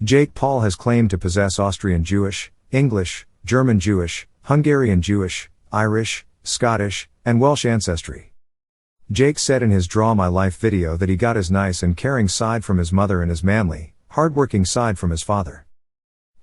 Jake Paul has claimed to possess Austrian Jewish, English, German Jewish, Hungarian Jewish, Irish, Scottish, and Welsh ancestry. Jake said in his Draw My Life video that he got his nice and caring side from his mother and his manly, hardworking side from his father.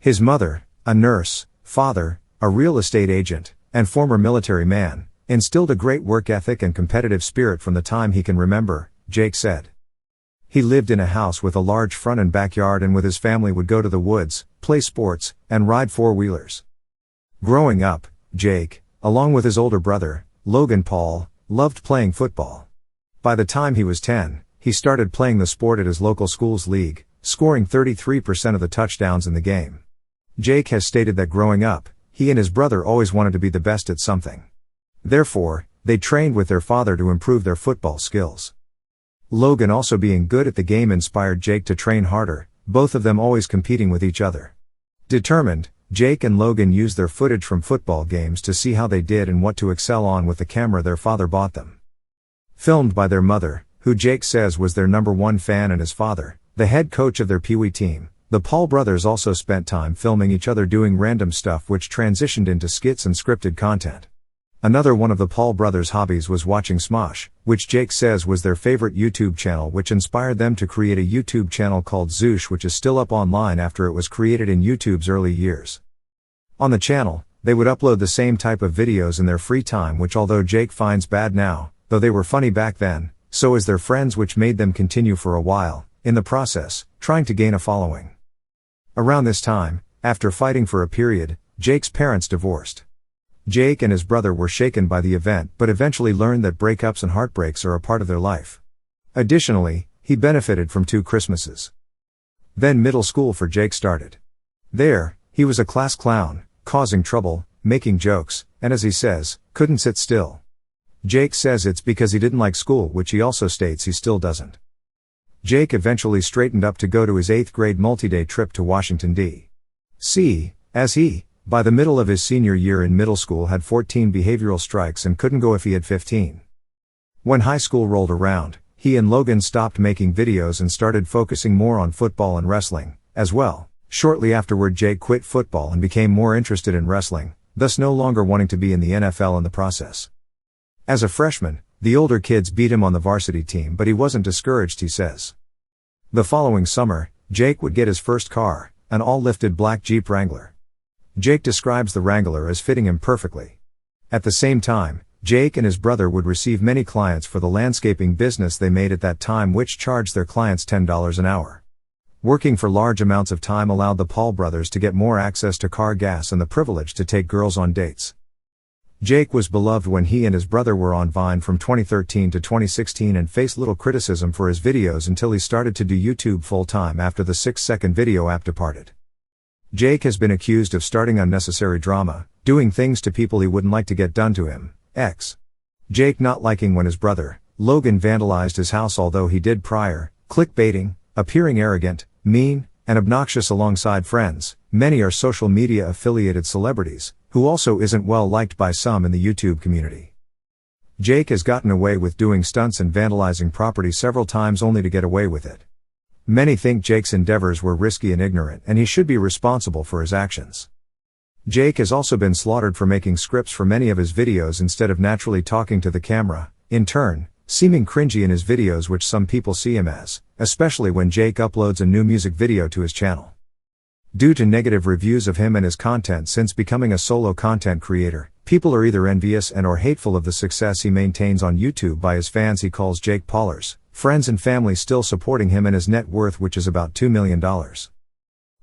His mother, a nurse, father, a real estate agent, and former military man, instilled a great work ethic and competitive spirit from the time he can remember, Jake said. He lived in a house with a large front and backyard, and with his family would go to the woods, play sports, and ride four-wheelers. Growing up, Jake, along with his older brother, Logan Paul, loved playing football. By the time he was 10, he started playing the sport at his local school's league, scoring 33% of the touchdowns in the game. Jake has stated that growing up, he and his brother always wanted to be the best at something. Therefore, they trained with their father to improve their football skills. Logan also being good at the game inspired Jake to train harder, both of them always competing with each other. Determined, Jake and Logan used their footage from football games to see how they did and what to excel on with the camera their father bought them. Filmed by their mother, who Jake says was their #1 fan, and his father, the head coach of their Pee Wee team, the Paul brothers also spent time filming each other doing random stuff, which transitioned into skits and scripted content. Another one of the Paul brothers' hobbies was watching Smosh, which Jake says was their favorite YouTube channel, which inspired them to create a YouTube channel called Zoosh, which is still up online after it was created in YouTube's early years. On the channel, they would upload the same type of videos in their free time, which although Jake finds bad now, though they were funny back then, so is their friends, which made them continue for a while, in the process, trying to gain a following. Around this time, after fighting for a period, Jake's parents divorced. Jake and his brother were shaken by the event, but eventually learned that breakups and heartbreaks are a part of their life. Additionally, he benefited from 2 Christmases. Then middle school for Jake started. There, he was a class clown, causing trouble, making jokes, and as he says, couldn't sit still. Jake says it's because he didn't like school, which he also states he still doesn't. Jake eventually straightened up to go to his 8th grade multi-day trip to Washington, D.C., as he, by the middle of his senior year in middle school, had 14 behavioral strikes and couldn't go if he had 15. When high school rolled around, he and Logan stopped making videos and started focusing more on football and wrestling, as well. Shortly afterward, Jake quit football and became more interested in wrestling, thus no longer wanting to be in the NFL in the process. As a freshman, the older kids beat him on the varsity team, but he wasn't discouraged, he says. The following summer, Jake would get his first car, an all-lifted black Jeep Wrangler. Jake describes the Wrangler as fitting him perfectly. At the same time, Jake and his brother would receive many clients for the landscaping business they made at that time, which charged their clients $10 an hour. Working for large amounts of time allowed the Paul brothers to get more access to car gas and the privilege to take girls on dates. Jake was beloved when he and his brother were on Vine from 2013 to 2016 and faced little criticism for his videos until he started to do YouTube full-time after the 6-second video app departed. Jake has been accused of starting unnecessary drama, doing things to people he wouldn't like to get done to him. Jake not liking when his brother, Logan, vandalized his house, although he did prior, clickbaiting, appearing arrogant, mean, and obnoxious alongside friends. Many are social media affiliated celebrities, who also isn't well liked by some in the YouTube community. Jake has gotten away with doing stunts and vandalizing property several times only to get away with it. Many think Jake's endeavors were risky and ignorant, and he should be responsible for his actions. Jake has also been slaughtered for making scripts for many of his videos instead of naturally talking to the camera, in turn, seeming cringy in his videos, which some people see him as, especially when Jake uploads a new music video to his channel. Due to negative reviews of him and his content since becoming a solo content creator, people are either envious and or hateful of the success he maintains on YouTube by his fans he calls Jake Paulers, friends and family still supporting him, and his net worth, which is about $2 million.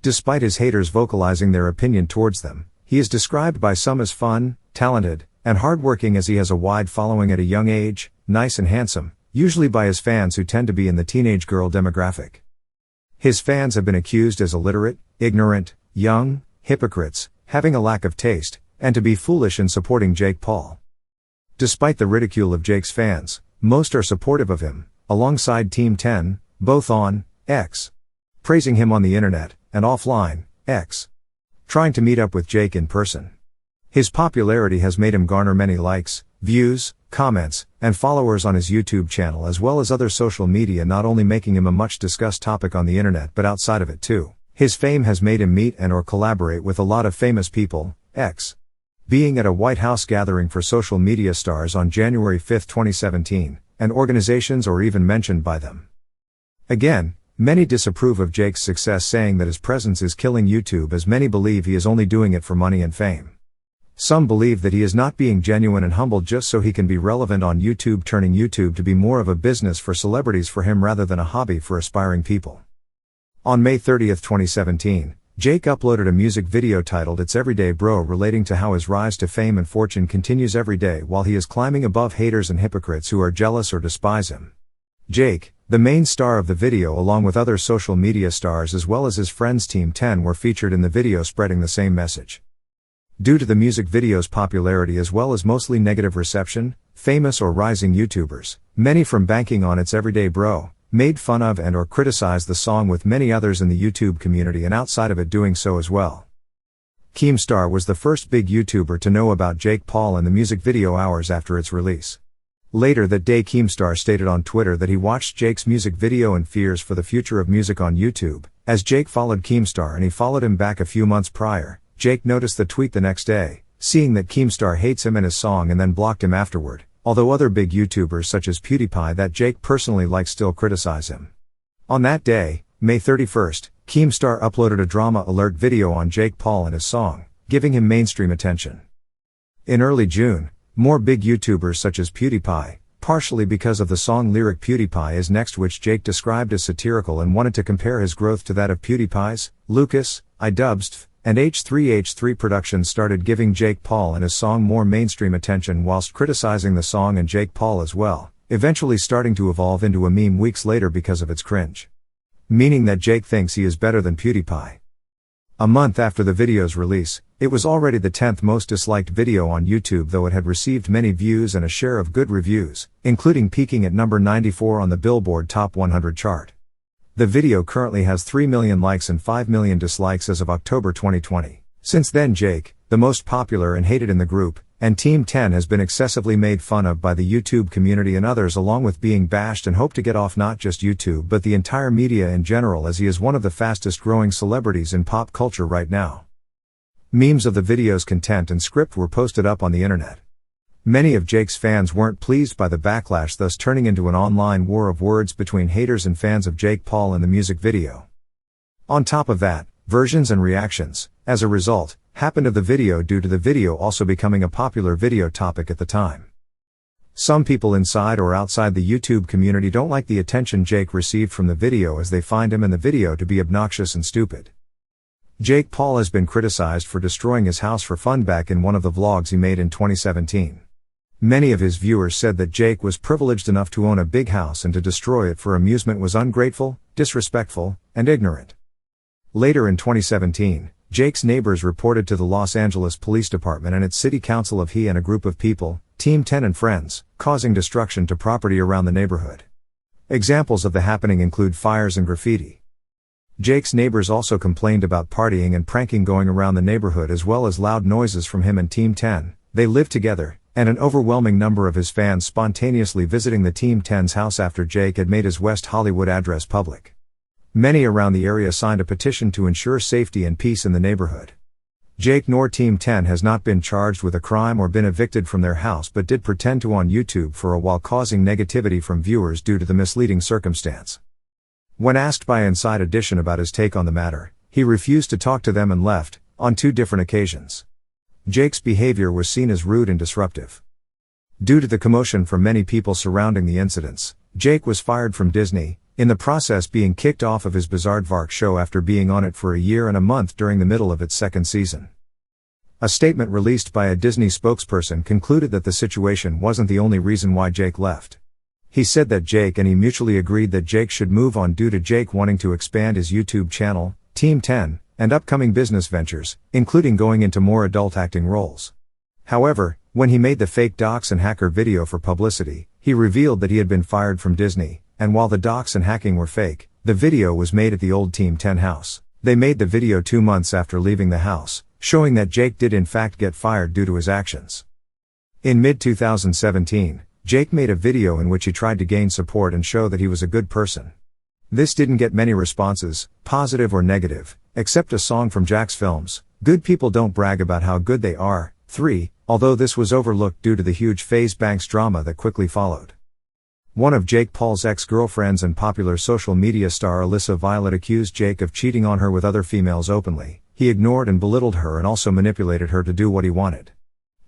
Despite his haters vocalizing their opinion towards them, he is described by some as fun, talented, and hardworking, as he has a wide following at a young age, nice and handsome, usually by his fans who tend to be in the teenage girl demographic. His fans have been accused as illiterate, ignorant, young, hypocrites, having a lack of taste, and to be foolish in supporting Jake Paul. Despite the ridicule of Jake's fans, most are supportive of him, alongside Team 10, both on X, praising him on the internet, and offline, X, trying to meet up with Jake in person. His popularity has made him garner many likes, views, comments, and followers on his YouTube channel as well as other social media, not only making him a much discussed topic on the internet but outside of it too. His fame has made him meet and or collaborate with a lot of famous people, being at a White House gathering for social media stars on January 5, 2017, and organizations or even mentioned by them. Again, many disapprove of Jake's success, saying that his presence is killing YouTube, as many believe he is only doing it for money and fame. Some believe that he is not being genuine and humble just so he can be relevant on YouTube, turning YouTube to be more of a business for celebrities for him rather than a hobby for aspiring people. On May 30, 2017, Jake uploaded a music video titled "It's Everyday Bro," relating to how his rise to fame and fortune continues every day while he is climbing above haters and hypocrites who are jealous or despise him. Jake, the main star of the video, along with other social media stars as well as his friends Team 10, were featured in the video, spreading the same message. Due to the music video's popularity as well as mostly negative reception, famous or rising YouTubers, many from banking on "It's Everyday Bro," made fun of and or criticized the song, with many others in the YouTube community and outside of it doing so as well. Keemstar was the first big YouTuber to know about Jake Paul and the music video hours after its release. Later that day, Keemstar stated on Twitter that he watched Jake's music video and fears for the future of music on YouTube. As Jake followed Keemstar and he followed him back a few months prior, Jake noticed the tweet the next day, seeing that Keemstar hates him and his song, and then blocked him afterward, although other big YouTubers such as PewDiePie that Jake personally likes still criticize him. On that day, May 31st, Keemstar uploaded a drama alert video on Jake Paul and his song, giving him mainstream attention. In early June, more big YouTubers such as PewDiePie, partially because of the song lyric "PewDiePie is next," which Jake described as satirical and wanted to compare his growth to that of PewDiePie's, Lucas, iDubbbz, and H3H3 Productions, started giving Jake Paul and his song more mainstream attention whilst criticizing the song and Jake Paul as well, eventually starting to evolve into a meme weeks later because of its cringe. Meaning that Jake thinks he is better than PewDiePie. A month after the video's release, it was already the 10th most disliked video on YouTube, though it had received many views and a share of good reviews, including peaking at number 94 on the Billboard Top 100 chart. The video currently has 3 million likes and 5 million dislikes as of October 2020. Since then, Jake, the most popular and hated in the group, and Team 10 has been excessively made fun of by the YouTube community and others, along with being bashed, and hope to get off not just YouTube but the entire media in general, as he is one of the fastest growing celebrities in pop culture right now. Memes of the video's content and script were posted up on the internet. Many of Jake's fans weren't pleased by the backlash, thus turning into an online war of words between haters and fans of Jake Paul and the music video. On top of that, versions and reactions, as a result, happened of the video due to the video also becoming a popular video topic at the time. Some people inside or outside the YouTube community don't like the attention Jake received from the video, as they find him and the video to be obnoxious and stupid. Jake Paul has been criticized for destroying his house for fun back in one of the vlogs he made in 2017. Many of his viewers said that Jake was privileged enough to own a big house, and to destroy it for amusement was ungrateful, disrespectful, and ignorant. Later in 2017, Jake's neighbors reported to the Los Angeles Police Department and its city council of he and a group of people, Team 10 and friends, causing destruction to property around the neighborhood. Examples of the happening include fires and graffiti. Jake's neighbors also complained about partying and pranking going around the neighborhood, as well as loud noises from him and Team 10. They live together, and an overwhelming number of his fans spontaneously visiting the Team 10's house after Jake had made his West Hollywood address public. Many around the area signed a petition to ensure safety and peace in the neighborhood. Jake nor Team 10 has not been charged with a crime or been evicted from their house, but did pretend to on YouTube for a while, causing negativity from viewers due to the misleading circumstance. When asked by Inside Edition about his take on the matter, he refused to talk to them and left, on 2 different occasions. Jake's behavior was seen as rude and disruptive. Due to the commotion from many people surrounding the incidents, Jake was fired from Disney, in the process being kicked off of his Bizaardvark show after being on it for a year and a month during the middle of its 2nd season. A statement released by a Disney spokesperson concluded that the situation wasn't the only reason why Jake left. He said that Jake and he mutually agreed that Jake should move on due to Jake wanting to expand his YouTube channel, Team 10, and upcoming business ventures, including going into more adult acting roles. However, when he made the fake docs and hacker video for publicity, he revealed that he had been fired from Disney, and while the docs and hacking were fake, the video was made at the old Team 10 house. They made the video 2 months after leaving the house, showing that Jake did in fact get fired due to his actions. In mid-2017, Jake made a video in which he tried to gain support and show that he was a good person. This didn't get many responses, positive or negative, Except a song from Jack's films, Good People Don't Brag About How Good They Are, 3, although this was overlooked due to the huge FaZe Banks drama that quickly followed. One of Jake Paul's ex-girlfriends and popular social media star Alyssa Violet accused Jake of cheating on her with other females openly. He ignored and belittled her and also manipulated her to do what he wanted.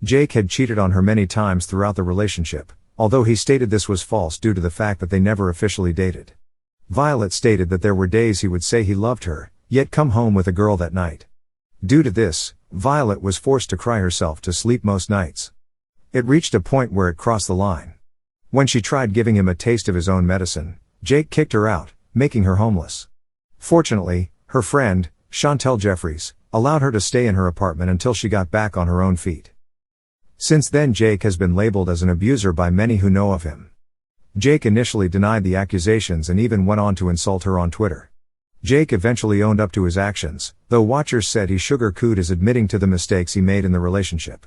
Jake had cheated on her many times throughout the relationship, although he stated this was false due to the fact that they never officially dated. Violet stated that there were days he would say he loved her, yet come home with a girl that night. Due to this, Violet was forced to cry herself to sleep most nights. It reached a point where it crossed the line. When she tried giving him a taste of his own medicine, Jake kicked her out, making her homeless. Fortunately, her friend, Chantel Jeffries, allowed her to stay in her apartment until she got back on her own feet. Since then, Jake has been labeled as an abuser by many who know of him. Jake initially denied the accusations and even went on to insult her on Twitter. Jake eventually owned up to his actions, though watchers said he sugar-coated his admitting to the mistakes he made in the relationship.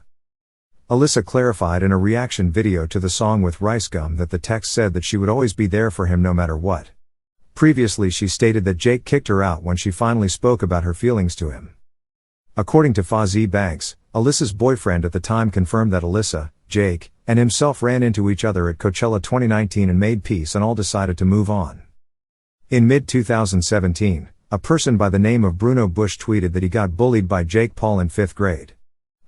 Alyssa clarified in a reaction video to the song with Rice Gum that the text said that she would always be there for him no matter what. Previously, she stated that Jake kicked her out when she finally spoke about her feelings to him. According to FaZe Banks, Alyssa's boyfriend at the time confirmed that Alyssa, Jake, and himself ran into each other at Coachella 2019 and made peace and all decided to move on. In mid-2017, a person by the name of Bruno Bush tweeted that he got bullied by Jake Paul in 5th grade.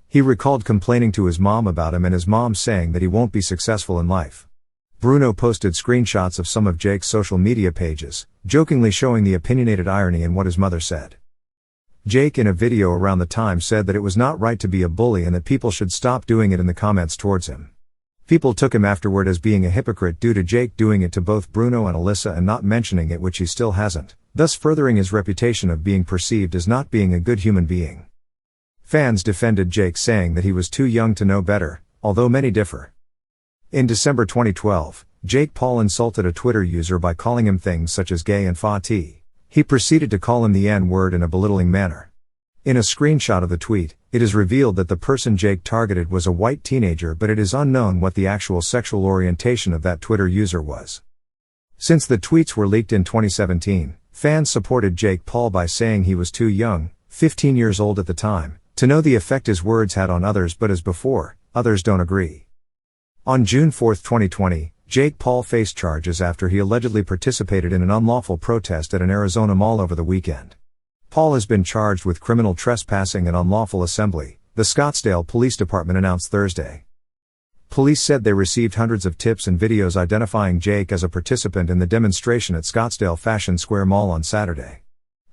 He recalled complaining to his mom about him and his mom saying that he won't be successful in life. Bruno posted screenshots of some of Jake's social media pages, jokingly showing the opinionated irony in what his mother said. Jake in a video around the time said that it was not right to be a bully and that people should stop doing it in the comments towards him. People took him afterward as being a hypocrite due to Jake doing it to both Bruno and Alyssa and not mentioning it, which he still hasn't, thus furthering his reputation of being perceived as not being a good human being. Fans defended Jake, saying that he was too young to know better, although many differ. In December 2012, Jake Paul insulted a Twitter user by calling him things such as gay and fa-t. He proceeded to call him the N-word in a belittling manner. In a screenshot of the tweet, it is revealed that the person Jake targeted was a white teenager, but it is unknown what the actual sexual orientation of that Twitter user was. Since the tweets were leaked in 2017, fans supported Jake Paul by saying he was too young, 15 years old at the time, to know the effect his words had on others, but as before, others don't agree. On June 4, 2020, Jake Paul faced charges after he allegedly participated in an unlawful protest at an Arizona mall over the weekend. Paul has been charged with criminal trespassing and unlawful assembly, the Scottsdale Police Department announced Thursday. Police said they received hundreds of tips and videos identifying Jake as a participant in the demonstration at Scottsdale Fashion Square Mall on Saturday.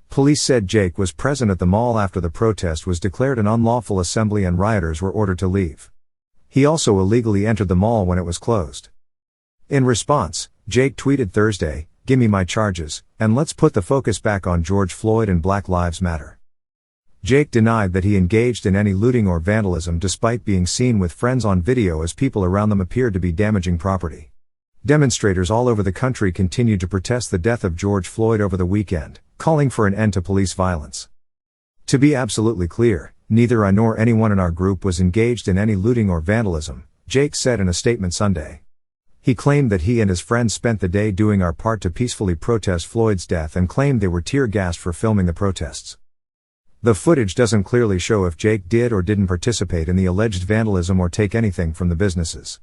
Police said Jake was present at the mall after the protest was declared an unlawful assembly and rioters were ordered to leave. He also illegally entered the mall when it was closed. In response, Jake tweeted Thursday, "Gimme my charges, and let's put the focus back on George Floyd and Black Lives Matter." Jake denied that he engaged in any looting or vandalism despite being seen with friends on video as people around them appeared to be damaging property. Demonstrators all over the country continued to protest the death of George Floyd over the weekend, calling for an end to police violence. To be absolutely clear, neither I nor anyone in our group was engaged in any looting or vandalism, Jake said in a statement Sunday. He claimed that he and his friends spent the day doing our part to peacefully protest Floyd's death and claimed they were tear-gassed for filming the protests. The footage doesn't clearly show if Jake did or didn't participate in the alleged vandalism or take anything from the businesses.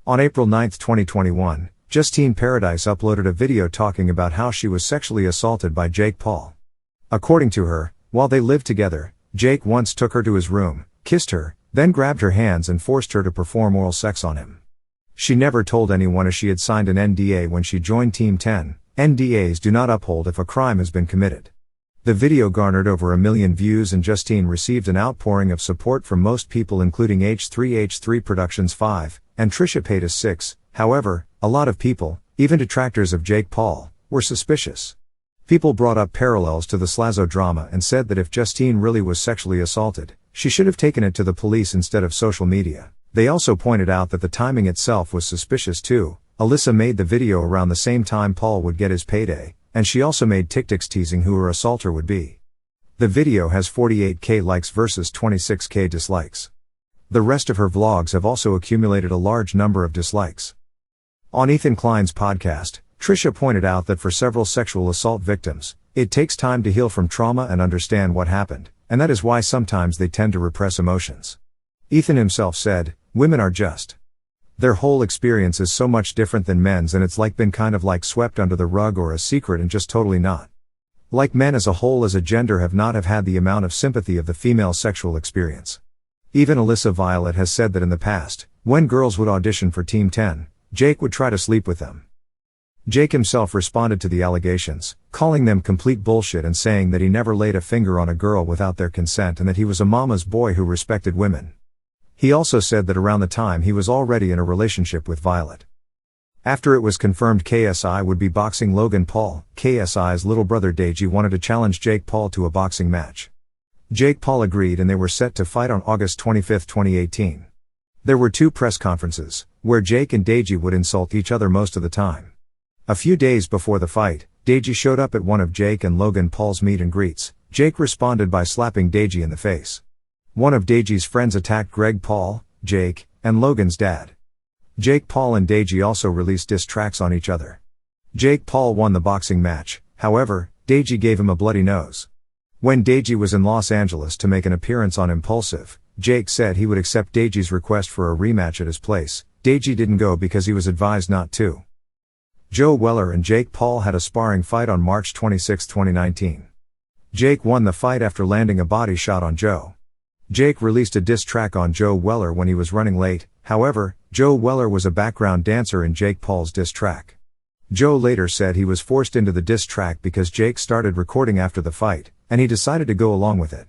On April 9, 2021, Justine Paradise uploaded a video talking about how she was sexually assaulted by Jake Paul. According to her, while they lived together, Jake once took her to his room, kissed her, then grabbed her hands and forced her to perform oral sex on him. She never told anyone as she had signed an NDA when she joined Team 10. NDAs do not uphold if a crime has been committed. The video garnered over 1 million views and Justine received an outpouring of support from most people, including H3 Productions 5, and Trisha Paytas 6. However, a lot of people, even detractors of Jake Paul, were suspicious. People brought up parallels to the Slazo drama and said that if Justine really was sexually assaulted, she should have taken it to the police instead of social media. They also pointed out that the timing itself was suspicious too. Alyssa made the video around the same time Paul would get his payday, and she also made TikToks teasing who her assaulter would be. The video has 48k likes versus 26k dislikes. The rest of her vlogs have also accumulated a large number of dislikes. On Ethan Klein's podcast, Trisha pointed out that for several sexual assault victims, It takes time to heal from trauma and understand what happened, and that is why sometimes they tend to repress emotions. Ethan himself said, "Women are just. Their whole experience is so much different than men's, and it's been kind of like swept under the rug or a secret, and just totally not. Like men as a whole as a gender have not had the amount of sympathy of the female sexual experience." Even Alyssa Violet has said that in the past, when girls would audition for Team 10, Jake would try to sleep with them. Jake himself responded to the allegations, calling them complete bullshit and saying that he never laid a finger on a girl without their consent and that he was a mama's boy who respected women. He also said that around the time he was already in a relationship with Violet. After it was confirmed KSI would be boxing Logan Paul, KSI's little brother Deji wanted to challenge Jake Paul to a boxing match. Jake Paul agreed and they were set to fight on August 25, 2018. There were 2 press conferences, where Jake and Deji would insult each other most of the time. A few days before the fight, Deji showed up at one of Jake and Logan Paul's meet and greets. Jake responded by slapping Deji in the face. One of Deji's friends attacked Greg Paul, Jake, and Logan's dad. Jake Paul and Deji also released diss tracks on each other. Jake Paul won the boxing match, however, Deji gave him a bloody nose. When Deji was in Los Angeles to make an appearance on Impulsive, Jake said he would accept Deji's request for a rematch at his place. Deji didn't go because he was advised not to. Joe Weller and Jake Paul had a sparring fight on March 26, 2019. Jake won the fight after landing a body shot on Joe. Jake released a diss track on Joe Weller when he was running late, however, Joe Weller was a background dancer in Jake Paul's diss track. Joe later said he was forced into the diss track because Jake started recording after the fight, and he decided to go along with it.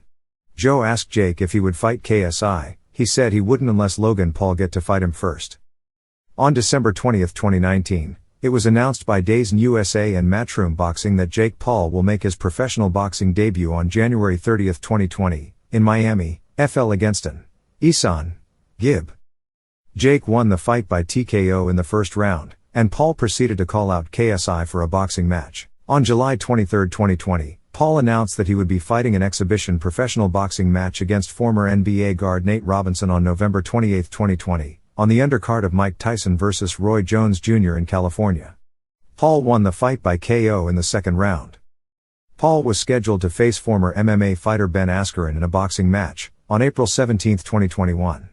Joe asked Jake if he would fight KSI, he said he wouldn't unless Logan Paul get to fight him first. On December 20, 2019, it was announced by DAZN USA and Matchroom Boxing that Jake Paul will make his professional boxing debut on January 30, 2020, in Miami, FL against an Isan Gib. Jake won the fight by TKO in the first round, and Paul proceeded to call out KSI for a boxing match. On July 23, 2020, Paul announced that he would be fighting an exhibition professional boxing match against former NBA guard Nate Robinson on November 28, 2020. On the undercard of Mike Tyson vs. Roy Jones Jr. in California. Paul won the fight by KO in the second round. Paul was scheduled to face former MMA fighter Ben Askren in a boxing match, on April 17, 2021.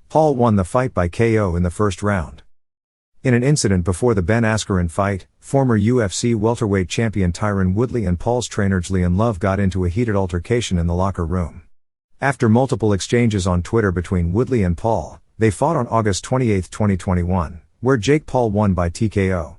Paul won the fight by KO in the first round. In an incident before the Ben Askren fight, former UFC welterweight champion Tyron Woodley and Paul's trainer Julian Love got into a heated altercation in the locker room. After multiple exchanges on Twitter between Woodley and Paul, they fought on August 28, 2021, where Jake Paul won by TKO.